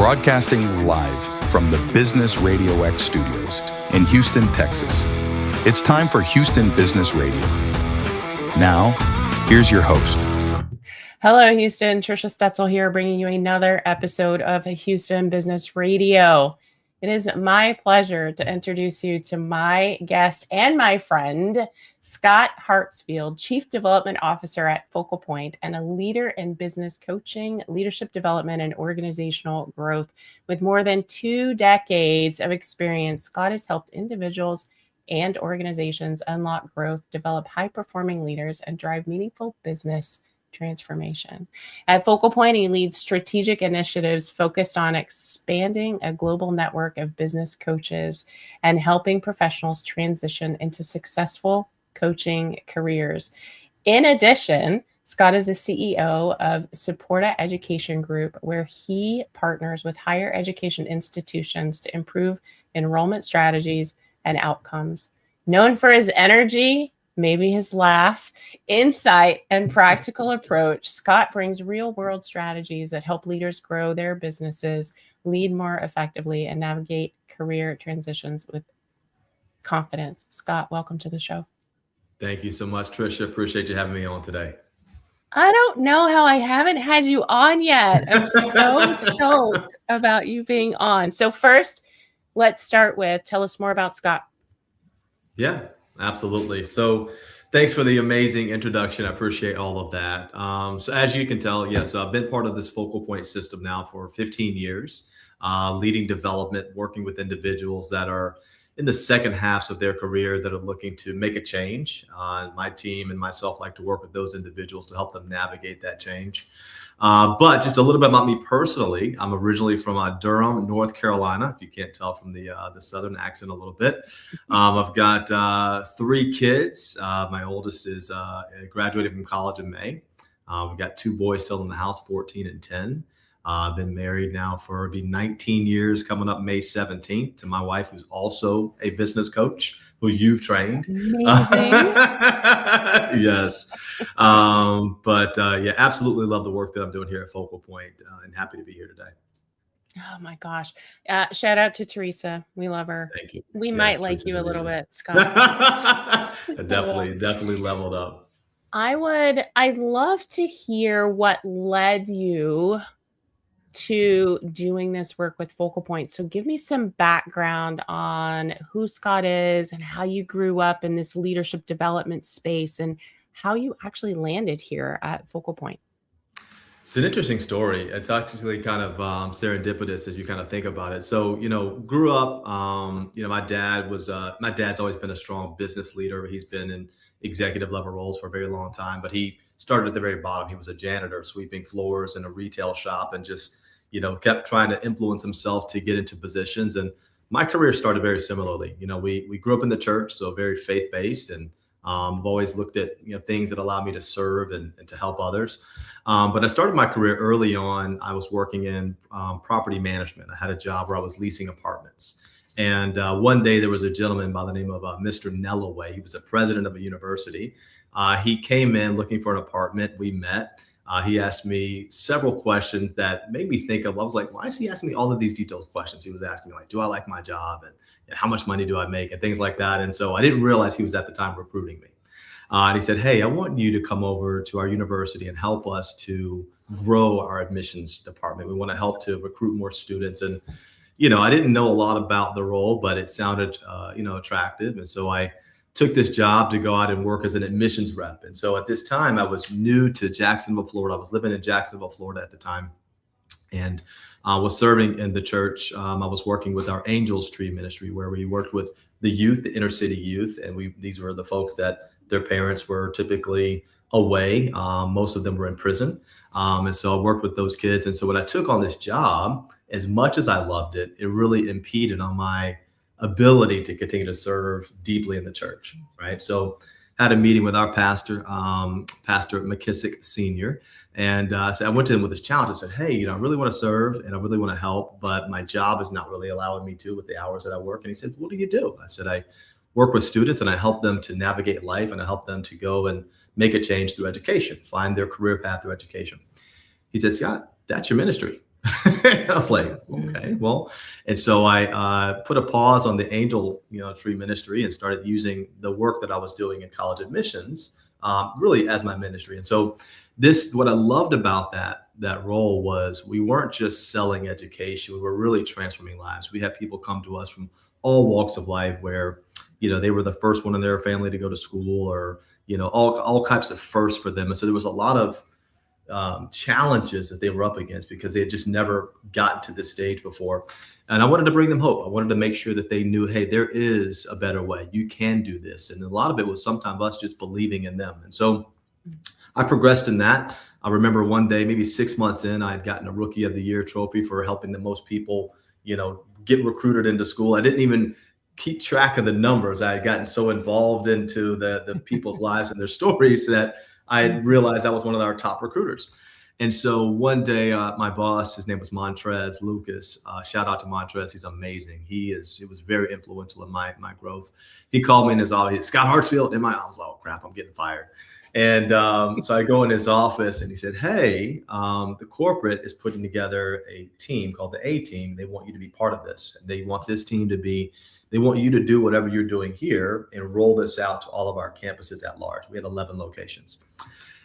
broadcasting live from the Business Radio X studios in Houston, Texas. It's time for Houston Business Radio. Now, here's your host. Hello, Houston. Trisha Stetzel here, bringing you another episode of Houston Business Radio. It is my pleasure to introduce you to my guest and my friend, Scott Hartsfield, Chief Development Officer at Focal Point and a leader in business coaching, leadership development, and organizational growth. With more than 2 decades of experience, Scott has helped individuals and organizations unlock growth, develop high-performing leaders, and drive meaningful business transformation. At Focal Point, he leads strategic initiatives focused on expanding a global network of business coaches and helping professionals transition into successful coaching careers. In addition, Scott is the CEO of Supporta Education Group, where he partners with higher education institutions to improve enrollment strategies and outcomes. Known for his energy, maybe his laugh, insight, and practical approach, Scott brings real-world strategies that help leaders grow their businesses, lead more effectively, and navigate career transitions with confidence. Scott, welcome to the show. Thank you so much, Trisha. Appreciate you having me on today. I don't know how I haven't had you on yet. I'm so stoked about you being on. So first, let's start with, tell us more about Scott. Yeah. Absolutely. So thanks for the amazing introduction. I appreciate all of that. So as you can tell, yes, I've been part of this Focal Point system now for 15 years, leading development, working with individuals that are in the second halves of their career that are looking to make a change. My team and myself like to work with those individuals to help them navigate that change. But just a little bit about me personally, I'm originally from Durham, North Carolina, if you can't tell from the Southern accent a little bit. I've got 3 kids. My oldest is graduated from college in May. We've got 2 boys still in the house, 14 and 10. I've been married now for 19 years, coming up May 17th, to my wife, who's also a business coach, who you've trained. Amazing. Yes. Yeah, absolutely love the work that I'm doing here at Focal Point, and happy to be here today. Oh my gosh. Shout out to Teresa. We love her. Thank you. We Yes, might like Teresa's you a little amazing. bit, Scott. Definitely leveled up. I'd love to hear what led you to doing this work with Focal Point. So give me some background on who Scott is and how you grew up in this leadership development space and how you actually landed here at Focal Point. It's an interesting story. It's actually kind of serendipitous as you kind of think about it. So, grew up, my dad's always been a strong business leader. He's been in executive level roles for a very long time, but he started at the very bottom. He was a janitor sweeping floors in a retail shop and just, kept trying to influence himself to get into positions. And my career started very similarly. We grew up in the church, so very faith-based, and I've always looked at things that allow me to serve and to help others. But I started my career early on. I was working in property management. I had a job where I was leasing apartments. And one day there was a gentleman by the name of Mr. Nellaway. He was the president of a university. He came in looking for an apartment. We met. He asked me several questions that made me think of, I was like, why is he asking me all of these detailed questions? He was asking me, like, do I like my job? And how much money do I make? And things like that. And so I didn't realize he was at the time recruiting me. And he said, hey, I want you to come over to our university and help us to grow our admissions department. We want to help to recruit more students. And, I didn't know a lot about the role, but it sounded, attractive. And so I took this job to go out and work as an admissions rep. And so at this time, I was new to Jacksonville, Florida. I was living in Jacksonville, Florida at the time, and was serving in the church. I was working with our Angels Tree ministry, where we worked with the youth, the inner city youth. And these were the folks that their parents were typically away. Most of them were in prison. And so I worked with those kids. And so when I took on this job, as much as I loved it, it really impeded on my ability to continue to serve deeply in the church, right? So had a meeting with our pastor, Pastor McKissick Sr. And so I went to him with this challenge. I said, hey, I really want to serve and I really want to help, but my job is not really allowing me to with the hours that I work. And he said, what do you do? I said, I work with students and I help them to navigate life and I help them to go and make a change through education, find their career path through education. He said, Scott, that's your ministry. I was like, okay, well, and so I put a pause on the angel, tree ministry and started using the work that I was doing in college admissions, really as my ministry. And so what I loved about that role was we weren't just selling education; we were really transforming lives. We had people come to us from all walks of life, where they were the first one in their family to go to school, or all types of firsts for them. And so there was a lot of challenges that they were up against because they had just never gotten to this stage before. And I wanted to bring them hope. I wanted to make sure that they knew, hey, there is a better way. You can do this. And a lot of it was sometimes us just believing in them. And so I progressed in that. I remember one day, maybe 6 months in, I had gotten a Rookie of the Year trophy for helping the most people, get recruited into school. I didn't even keep track of the numbers. I had gotten so involved into the people's lives and their stories that I realized I was one of our top recruiters. And so one day, my boss, his name was Montrez Lucas. Shout out to Montrez. He's amazing. He was very influential in my growth. He called me in his office, Scott Hartsfield. I was like, oh crap, I'm getting fired. And so I go in his office and he said, hey, the corporate is putting together a team called the A team. They want you to be part of this. And they want this team they want you to do whatever you're doing here and roll this out to all of our campuses at large. We had 11 locations.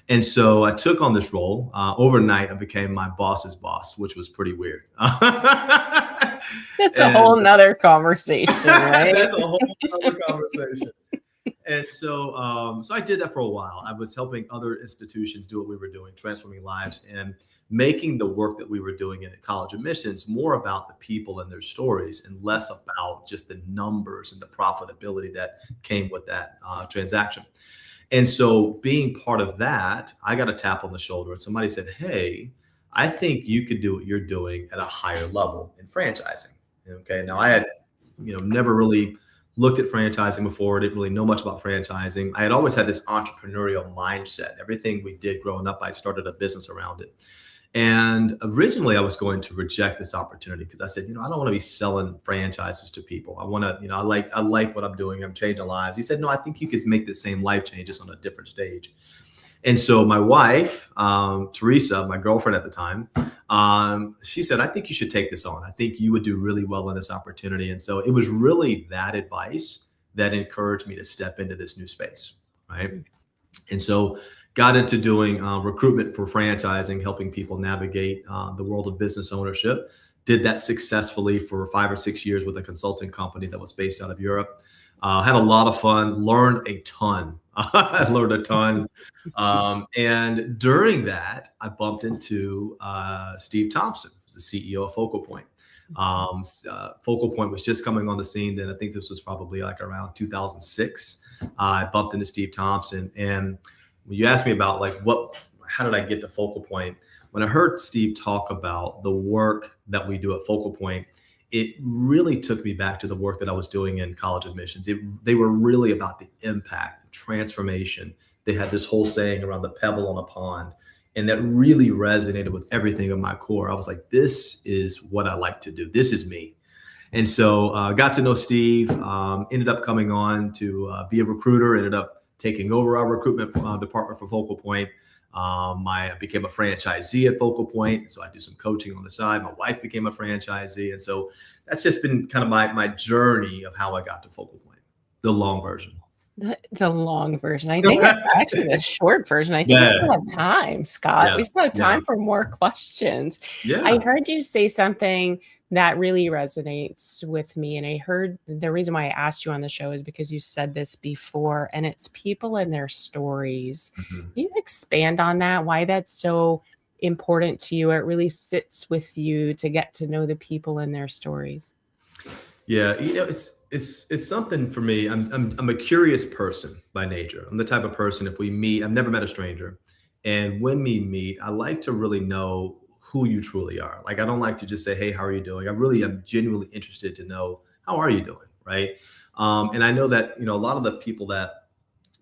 And so I took on this role. Overnight, I became my boss's boss, which was pretty weird. That's a whole nother conversation, right? That's a whole nother conversation. And so I did that for a while. I was helping other institutions do what we were doing, transforming lives and making the work that we were doing in college admissions more about the people and their stories and less about just the numbers and the profitability that came with that transaction. And so being part of that, I got a tap on the shoulder and somebody said, hey, I think you could do what you're doing at a higher level in franchising. Okay. Now I had, never really looked at franchising before. Didn't really know much about franchising. I had always had this entrepreneurial mindset. Everything we did growing up, I started a business around it. And originally I was going to reject this opportunity because I said, I don't want to be selling franchises to people. I want to, I like what I'm doing. I'm changing lives. He said, no, I think you could make the same life changes on a different stage. And so my wife, Teresa, my girlfriend at the time, she said, I think you should take this on. I think you would do really well in this opportunity. And so it was really that advice that encouraged me to step into this new space, right? And so got into doing recruitment for franchising, helping people navigate the world of business ownership. Did that successfully for 5 or 6 years with a consulting company that was based out of Europe. Had a lot of fun, learned a ton. I learned a ton. And during that, I bumped into Steve Thompson, who's the CEO of Focal Point. Focal Point was just coming on the scene then. I think this was probably like around 2006. I bumped into Steve Thompson. And when you asked me about how did I get to Focal Point? When I heard Steve talk about the work that we do at Focal Point, it really took me back to the work that I was doing in college admissions. They were really about the impact, the transformation. They had this whole saying around the pebble on a pond, and that really resonated with everything in my core. I was like, this is what I like to do. This is me. And so got to know Steve, ended up coming on to be a recruiter, ended up taking over our recruitment department for Focal Point. I became a franchisee at Focal Point, so I do some coaching on the side. My wife became a franchisee, and so that's just been kind of my journey of how I got to Focal Point, the long version. The long version. I think that's actually the short version. I think we still have time, Scott. Yeah. We still have time for more questions. Yeah. I heard you say something that really resonates with me. And I heard the reason why I asked you on the show is because you said this before, and it's people and their stories. Mm-hmm. Can you expand on that? Why that's so important to you? It really sits with you to get to know the people and their stories. Yeah, it's something for me. I'm a curious person by nature. I'm the type of person, if we meet, I've never met a stranger. And when we meet, I like to really know who you truly are. Like, I don't like to just say, hey, how are you doing? I really am genuinely interested to know, how are you doing? Right. And I know that, a lot of the people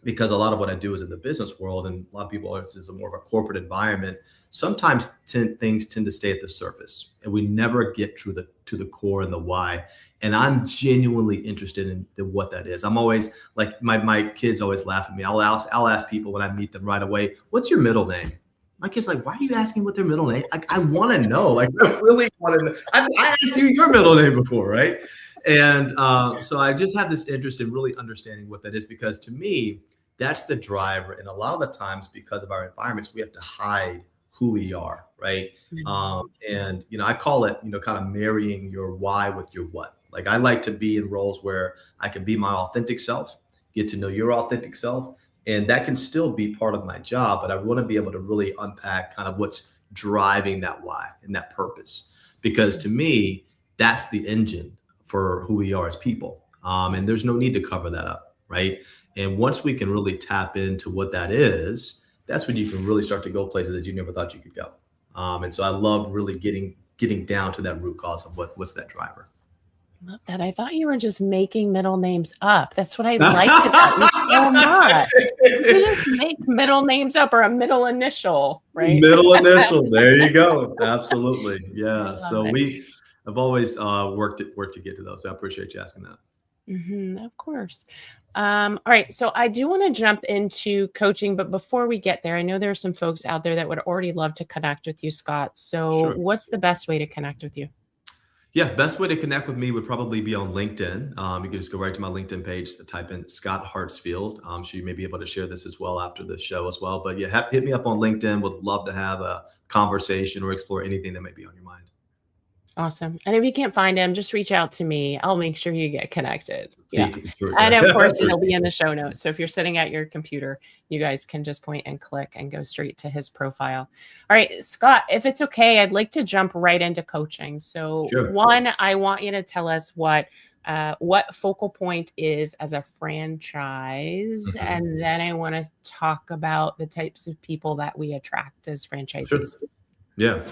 because a lot of what I do is in the business world, and a lot of people, it's a more of a corporate environment. Sometimes things tend to stay at the surface, and we never get to the core and the why. And I'm genuinely interested in what that is. I'm always like, my kids always laugh at me. I'll ask people when I meet them right away, what's your middle name? My kid's like, why are you asking what their middle name? Like, I want to know. Like, I really want to know. I asked you your middle name before, right? And so I just have this interest in really understanding what that is, because to me, that's the driver. And a lot of the times, because of our environments, we have to hide who we are, right? And, I call it, kind of marrying your why with your what. Like, I like to be in roles where I can be my authentic self, get to know your authentic self. And that can still be part of my job, but I want to be able to really unpack kind of what's driving that why and that purpose. Because to me, that's the engine for who we are as people. And there's no need to cover that up, right? And once we can really tap into what that is, that's when you can really start to go places that you never thought you could go. And so I love really getting down to that root cause of what's that driver. Love that. I thought you were just making middle names up. That's what I liked about you so much. You just make middle names up, or a middle initial, right? Middle initial. There you go. Absolutely. Yeah. So I've always worked to get to those. So I appreciate you asking that. Of course. All right. So I do want to jump into coaching, but before we get there, I know there are some folks out there that would already love to connect with you, Scott. So What's the best way to connect with you? Yeah, best way to connect with me would probably be on LinkedIn. You can just go right to my LinkedIn page, type in Scott Hartsfield. So you may be able to share this as well after the show as well. But yeah, hit me up on LinkedIn. Would love to have a conversation or explore anything that may be on your mind. Awesome. And if you can't find him, just reach out to me. I'll make sure you get connected. Yeah. And of course, it'll be in the show notes. So if you're sitting at your computer, you guys can just point and click and go straight to his profile. All right, Scott, if it's okay, I'd like to jump right into coaching. So one, I want you to tell us what Focal Point is as a franchise. And then I want to talk about the types of people that we attract as franchisees. Yeah.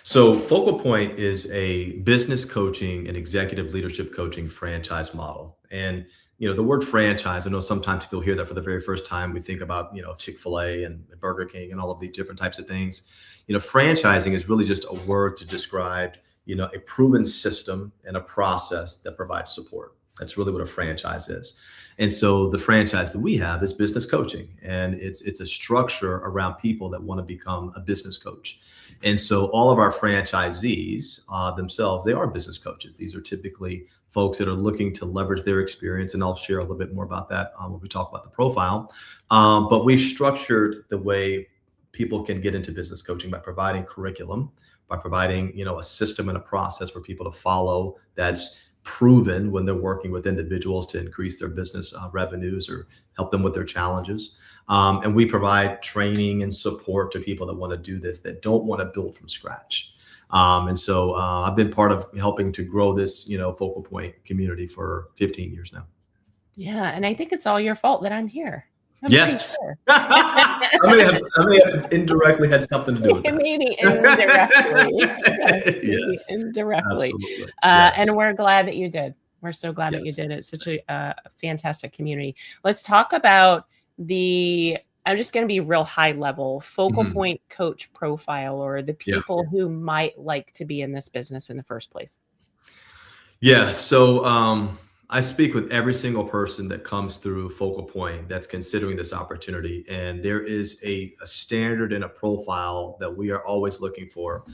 So Focal Point is a business coaching and executive leadership coaching franchise model. And, the word franchise, I know sometimes people hear that for the very first time. We think about, Chick-fil-A and Burger King and all of these different types of things. Franchising is really just a word to describe, a proven system and a process that provides support. That's really what a franchise is. And so the franchise that we have is business coaching, and it's a structure around people that want to become a business coach. And so all of our franchisees themselves, they are business coaches. These are typically folks that are looking to leverage their experience. And I'll share a little bit more about that when we talk about the profile. But we've structured the way people can get into business coaching by providing curriculum, by providing, a system and a process for people to follow that's proven when they're working with individuals to increase their business revenues or help them with their challenges. And we provide training and support to people that want to do this, that don't want to build from scratch. And so I've been part of helping to grow this, Focal Point community for 15 years now. Yeah. And I think it's all your fault that I'm here. Yes. Sure. I may have indirectly had something to do with that. Maybe indirectly. Yes. Indirectly. Absolutely. And we're glad that you did. We're so glad that you did. It's such a fantastic community. Let's talk about I'm just going to be real high level, Focal Point coach profile, or the people who might like to be in this business in the first place. Yeah. So, I speak with every single person that comes through Focal Point that's considering this opportunity. And there is a standard and a profile that we are always looking for.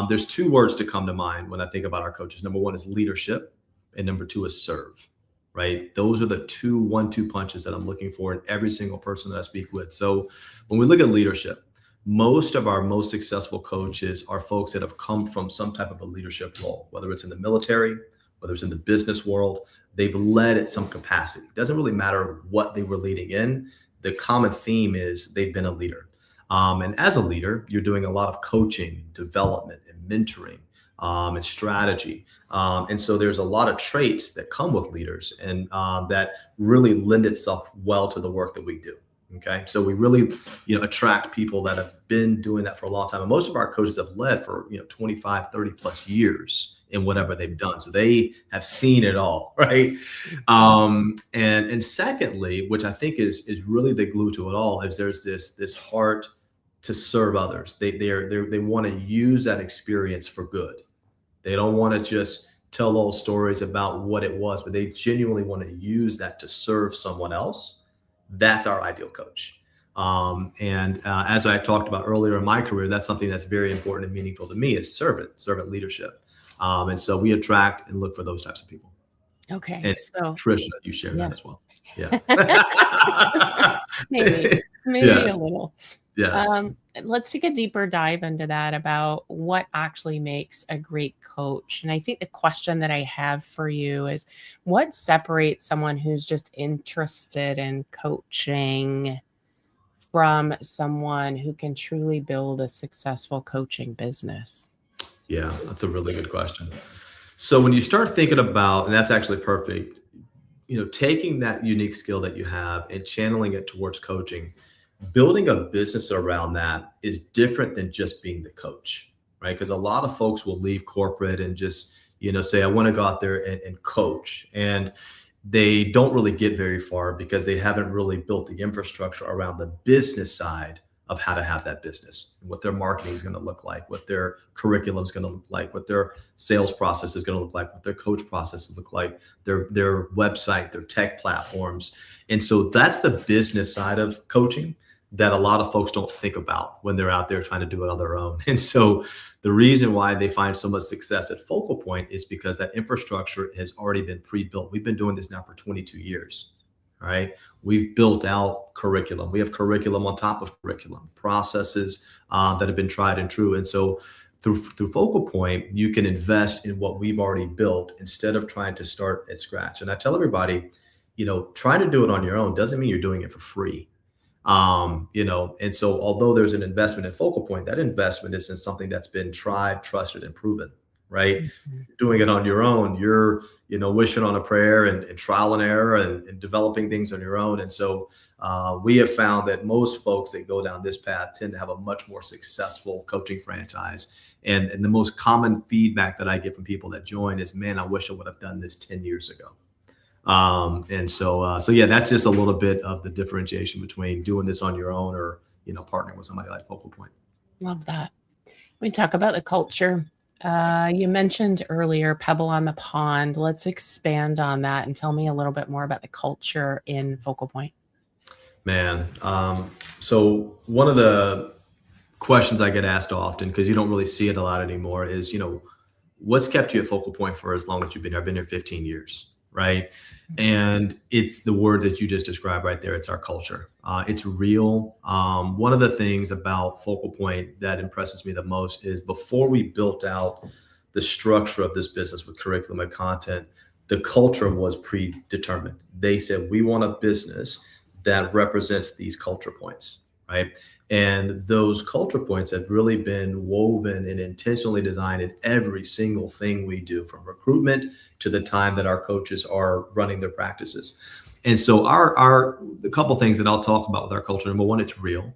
There's two words to come to mind when I think about our coaches. Number one is leadership, and number two is serve, right? Those are the 1-2 punches that I'm looking for in every single person that I speak with. So when we look at leadership, most of our most successful coaches are folks that have come from some type of a leadership role, whether it's in the military, whether it's in the business world. They've led at some capacity. It doesn't really matter what they were leading in. The common theme is they've been a leader. And as a leader, you're doing a lot of coaching, development, and mentoring, and strategy. And so there's a lot of traits that come with leaders, and that really lend itself well to the work that we do. Okay. So we really, attract people that have been doing that for a long time. And most of our coaches have led for, 25, 30 plus years in whatever they've done. So they have seen it all. Right. And secondly, which I think is really the glue to it all, is there's this heart to serve others. They want to use that experience for good. They don't want to just tell those stories about what it was, but they genuinely want to use that to serve someone else. That's our ideal coach. As I talked about earlier in my career, that's something that's very important and meaningful to me is servant leadership. And so we attract and look for those types of people. Okay. And So Trisha, you share yeah. that as well. Yeah. maybe Yes. a little. Yes. Let's take a deeper dive into that about what actually makes a great coach. And I think the question that I have for you is what separates someone who's just interested in coaching from someone who can truly build a successful coaching business? Yeah, that's a really good question. So when you start thinking about, and that's actually perfect, taking that unique skill that you have and channeling it towards coaching, building a business around that is different than just being the coach, right? Because a lot of folks will leave corporate and just, say, I want to go out there and coach. And they don't really get very far because they haven't really built the infrastructure around the business side of how to have that business, what their marketing is going to look like, what their curriculum is going to look like, what their sales process is going to look like, what their coach processes look like, their website, their tech platforms. And so that's the business side of coaching that a lot of folks don't think about when they're out there trying to do it on their own. And so the reason why they find so much success at Focal Point is because that infrastructure has already been pre-built. We've been doing this now for 22 years. All right. We've built out curriculum. We have curriculum on top of curriculum, processes that have been tried and true. And so through Focal Point, you can invest in what we've already built instead of trying to start at scratch. And I tell everybody, trying to do it on your own doesn't mean you're doing it for free. And so although there's an investment in Focal Point, that investment is in something that's been tried, trusted, and proven, right? Mm-hmm. Doing it on your own, you're, wishing on a prayer and trial and error and developing things on your own. And so we have found that most folks that go down this path tend to have a much more successful coaching franchise. And the most common feedback that I get from people that join is, man, I wish I would have done this 10 years ago. So yeah, that's just a little bit of the differentiation between doing this on your own or, partnering with somebody like Focal Point. Love that. We talk about the culture. You mentioned earlier Pebble on the Pond. Let's expand on that and tell me a little bit more about the culture in Focal Point. Man, so one of the questions I get asked often, because you don't really see it a lot anymore, is, what's kept you at Focal Point for as long as you've been here? I've been here 15 years. Right. And it's the word that you just described right there. It's our culture. It's real. One of the things about Focal Point that impresses me the most is before we built out the structure of this business with curriculum and content, the culture was predetermined. They said, we want a business that represents these culture points. Right. And those culture points have really been woven and intentionally designed in every single thing we do, from recruitment to the time that our coaches are running their practices. And so the couple things that I'll talk about with our culture: number one, it's real.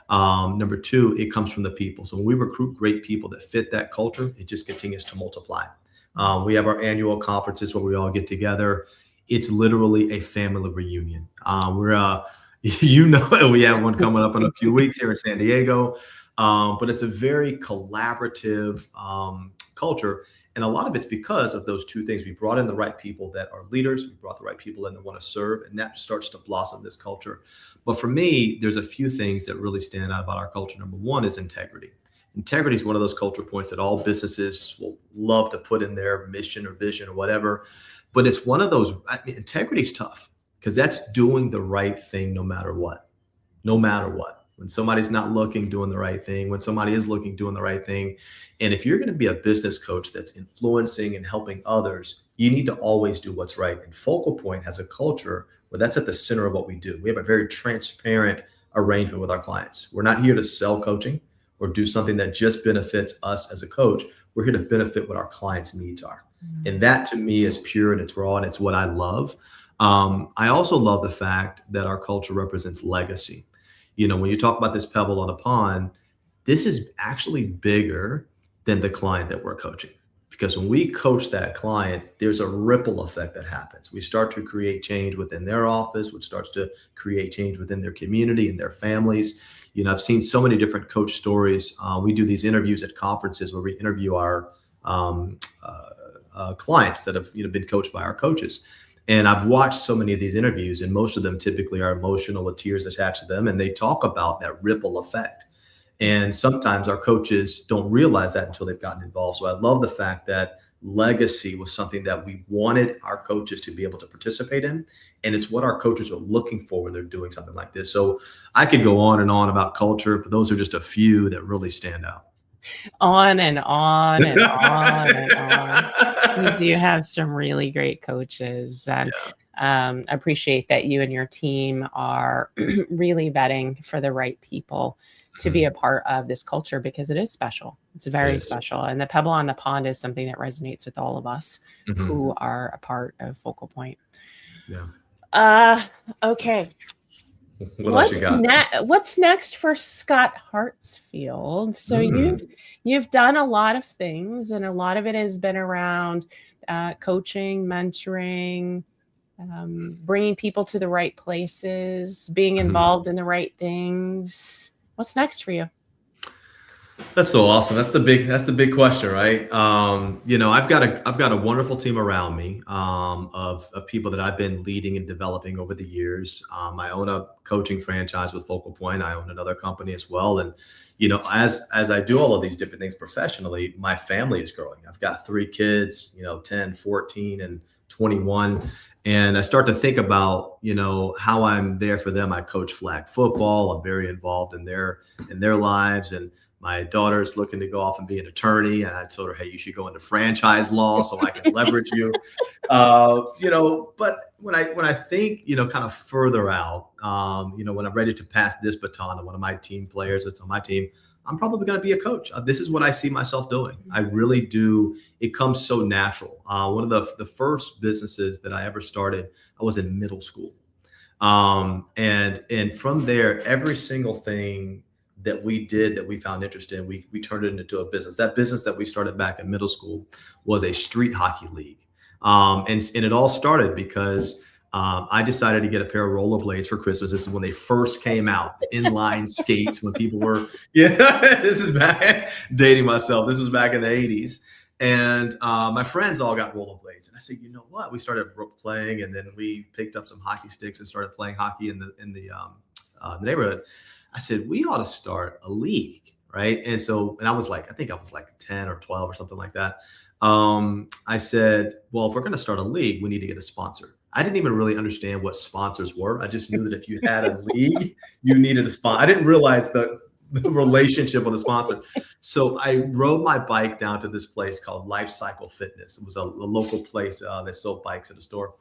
Number two, it comes from the people. So when we recruit great people that fit that culture, it just continues to multiply. We have our annual conferences where we all get together. It's literally a family reunion. We have one coming up in a few weeks here in San Diego, but it's a very collaborative culture. And a lot of it's because of those two things. We brought in the right people that are leaders. We brought the right people in that want to serve, and that starts to blossom this culture. But for me, there's a few things that really stand out about our culture. Number one is integrity. Integrity is one of those culture points that all businesses will love to put in their mission or vision or whatever. But it's one of those, integrity is tough, because that's doing the right thing no matter what. When somebody's not looking, doing the right thing. When somebody is looking, doing the right thing. And if you're going to be a business coach that's influencing and helping others, you need to always do what's right. And Focal Point has a culture where that's at the center of what we do. We have a very transparent arrangement with our clients. We're not here to sell coaching or do something that just benefits us as a coach. We're here to benefit what our clients' needs are. Mm-hmm. And that to me is pure and it's raw and it's what I love. I also love the fact that our culture represents legacy. When you talk about this pebble on a pond, this is actually bigger than the client that we're coaching. Because when we coach that client, there's a ripple effect that happens. We start to create change within their office, which starts to create change within their community and their families. I've seen so many different coach stories. We do these interviews at conferences where we interview our clients that have been coached by our coaches. And I've watched so many of these interviews, and most of them typically are emotional with tears attached to them. And they talk about that ripple effect. And sometimes our coaches don't realize that until they've gotten involved. So I love the fact that legacy was something that we wanted our coaches to be able to participate in. And it's what our coaches are looking for when they're doing something like this. So I could go on and on about culture, but those are just a few that really stand out. On and on and on and on. You do have some really great coaches, and I appreciate that you and your team are really vetting for the right people to be a part of this culture, because it is special. It's very special. And the pebble on the pond is something that resonates with all of us who are a part of Focal Point. Okay. What's next for Scott Hartsfield? So you've done a lot of things, and a lot of it has been around coaching, mentoring, bringing people to the right places, being involved in the right things. What's next for you? That's so awesome. That's the big question, right? I've got a wonderful team around me of people that I've been leading and developing over the years. I own a coaching franchise with Focal Point. I own another company as well. And, as I do all of these different things professionally, my family is growing. I've got 3 kids, 10, 14, and 21. And I start to think about, how I'm there for them. I coach flag football. I'm very involved in their lives. And my daughter's looking to go off and be an attorney. And I told her, hey, you should go into franchise law so I can leverage you. But when I think, kind of further out, when I'm ready to pass this baton to one of my team players that's on my team, I'm probably going to be a coach. This is what I see myself doing. I really do. It comes so natural. One of the first businesses that I ever started, I was in middle school. And from there, every single thing that we did that we found interest in, we turned it into a business. That business that we started back in middle school was a street hockey league. And it all started because I decided to get a pair of rollerblades for Christmas. This is when they first came out, the inline skates, when people were, this is back, dating myself. This was back in the 80s. And my friends all got rollerblades. And I said, you know what? We started playing, and then we picked up some hockey sticks and started playing hockey in the neighborhood. I said, we ought to start a league, right? And I was like, I think I was like 10 or 12 or something like that. I said, well, if we're going to start a league, we need to get a sponsor. I didn't even really understand what sponsors were. I just knew that if you had a league, you needed a sponsor. I didn't realize the relationship with a sponsor. So I rode my bike down to this place called Life Cycle Fitness. It was a local place that sold bikes at a store.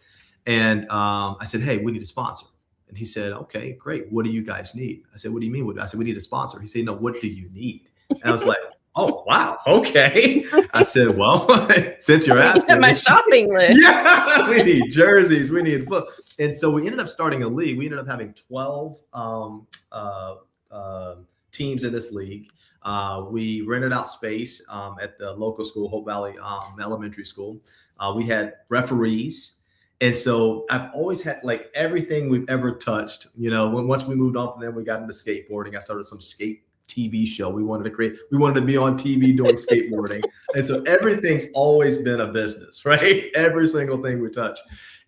And I said, hey, we need a sponsor. And he said, okay, great. What do you guys need? I said, what do you mean? I said, we need a sponsor. He said, no, what do you need? And I was like, oh, wow. Okay. I said, well, since you're asking. My shopping list. Yeah, we need jerseys. We need foot. And so we ended up starting a league. We ended up having 12 teams in this league. We rented out space at the local school, Hope Valley Elementary School. We had referees. And so I've always had like everything we've ever touched, once we moved on from them, we got into skateboarding. I started some skate TV show. We wanted to be on TV doing skateboarding. And so everything's always been a business, right? Every single thing we touch.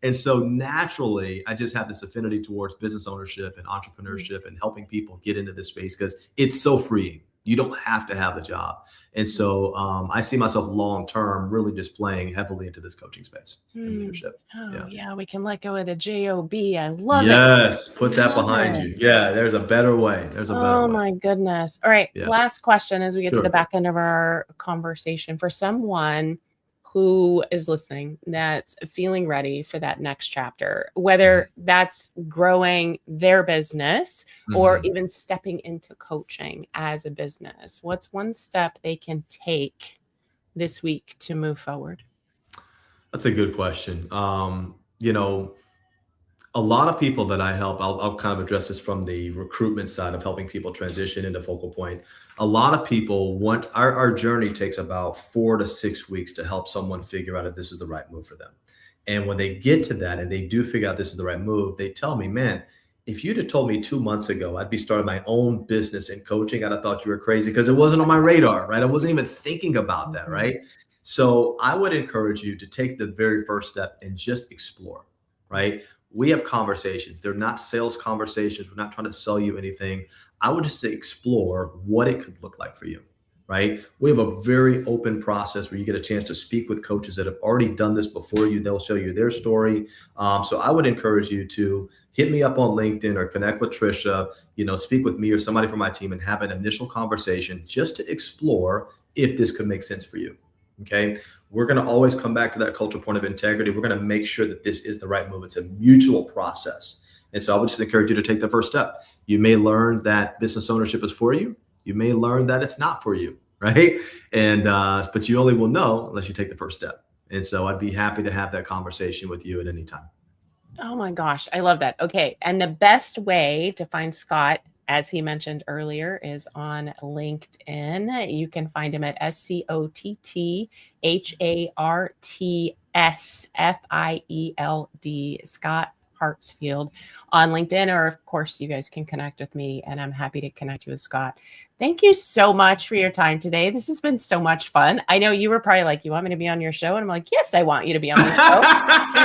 And so naturally, I just have this affinity towards business ownership and entrepreneurship and helping people get into this space because it's so freeing. You don't have to have a job. And so I see myself long-term really just playing heavily into this coaching space and leadership. Oh, yeah. We can let go of the JOB. I love it. Yes. Put that behind you. Yeah. There's a better way. Oh, my goodness. All right. Yeah. Last question as we get to the back end of our conversation. For someone who is listening that's feeling ready for that next chapter, whether that's growing their business or even stepping into coaching as a business, what's one step they can take this week to move forward? That's a good question. A lot of people that I help, I'll kind of address this from the recruitment side of helping people transition into Focal Point. A lot of people want, our journey takes about 4 to 6 weeks to help someone figure out if this is the right move for them. And when they get to that and they do figure out this is the right move, they tell me, man, if you'd have told me 2 months ago, I'd be starting my own business in coaching, I'd have thought you were crazy because it wasn't on my radar, right? I wasn't even thinking about that, right? So I would encourage you to take the very first step and just explore. right? We have conversations. They're not sales conversations. We're not trying to sell you anything. I would just explore what it could look like for you, right? We have a very open process where you get a chance to speak with coaches that have already done this before you. They'll show you their story. So I would encourage you to hit me up on LinkedIn or connect with Trisha, speak with me or somebody from my team and have an initial conversation just to explore if this could make sense for you. Okay. We're going to always come back to that cultural point of integrity. We're going to make sure that this is the right move. It's a mutual process. And so I would just encourage you to take the first step. You may learn that business ownership is for you. You may learn that it's not for you, right? And but you only will know unless you take the first step. And so I'd be happy to have that conversation with you at any time. Oh my gosh, I love that. Okay. And the best way to find Scott, as he mentioned earlier, is on LinkedIn. You can find him at ScottHartsfield, Scott Hartsfield on LinkedIn, or of course you guys can connect with me and I'm happy to connect you with Scott. Thank you so much for your time today. This has been so much fun. I know you were probably like, you want me to be on your show? And I'm like, yes, I want you to be on my show.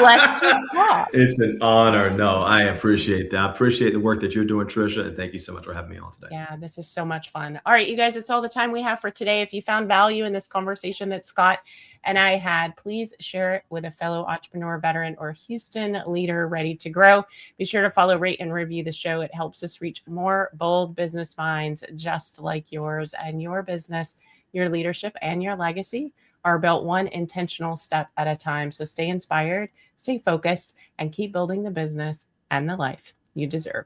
Let's just talk. It's an honor. No, I appreciate that. I appreciate the work that you're doing, Trisha. And thank you so much for having me on today. Yeah, this is so much fun. All right, you guys, it's all the time we have for today. If you found value in this conversation that Scott and I had, please share it with a fellow entrepreneur, veteran, or Houston leader ready to grow. Be sure to follow, rate, and review the show. It helps us reach more bold business minds just like yours, and your business, your leadership, and your legacy are built one intentional step at a time. So stay inspired, stay focused, and keep building the business and the life you deserve.